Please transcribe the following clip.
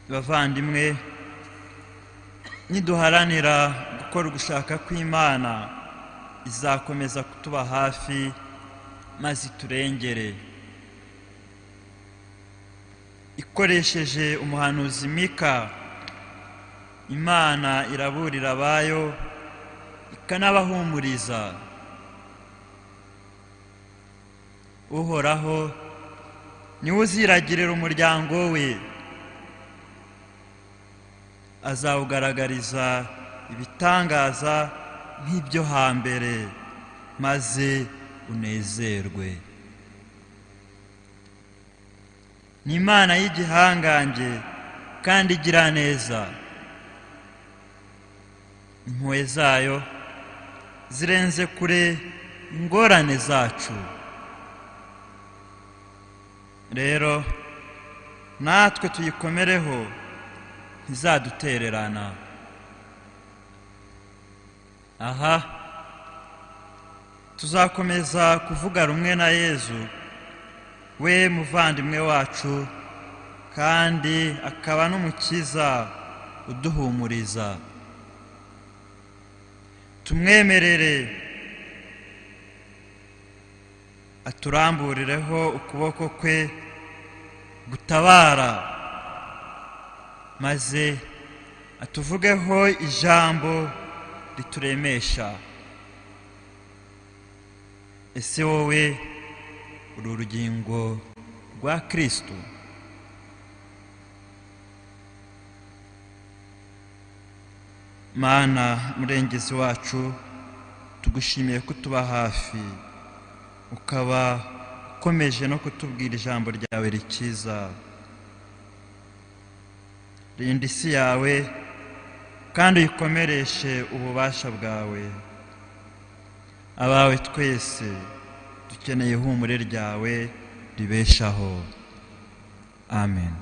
bavandimwe, niduharanira gukora ugushaka kw'Imana izakomeza kutuba hafi maze iturengere. Ikoresheje umuhanuzi Mika, Imana iraburira abayo ikanabahumuriza. Uhoraho niwe uziragirira umuryango we, azawugaragariza ibitangaza nk'ibyo hambere, maze unezerwe. Ni Imana y'igihangange kandi igira neza. Impuhwe zayo zirenze kure ingorane zacu. Rero natwe tuyikomereho, ntizadutererana. Aha tuzakomeza kuvuga rumwe na Yezu, we muvandimwe wacu kandi akaba n'umukiza uduhumuriza. Tumwemerere aturamburireho ukuboko kwe gutabara, maze atuvugeho ijambo rituremesha. Ese wowe uri urugingo rwa Kristo? Mana murengezi wacu, tugushimiye kutuba hafi, ukaba ukomeje no kutubwira ijambo ryawe rikiza. Rinda isi yawe kandi uyikomereshe ububasha bwawe. Abawe twese dukeneye ihumure ryawe ribeshaho. Amen.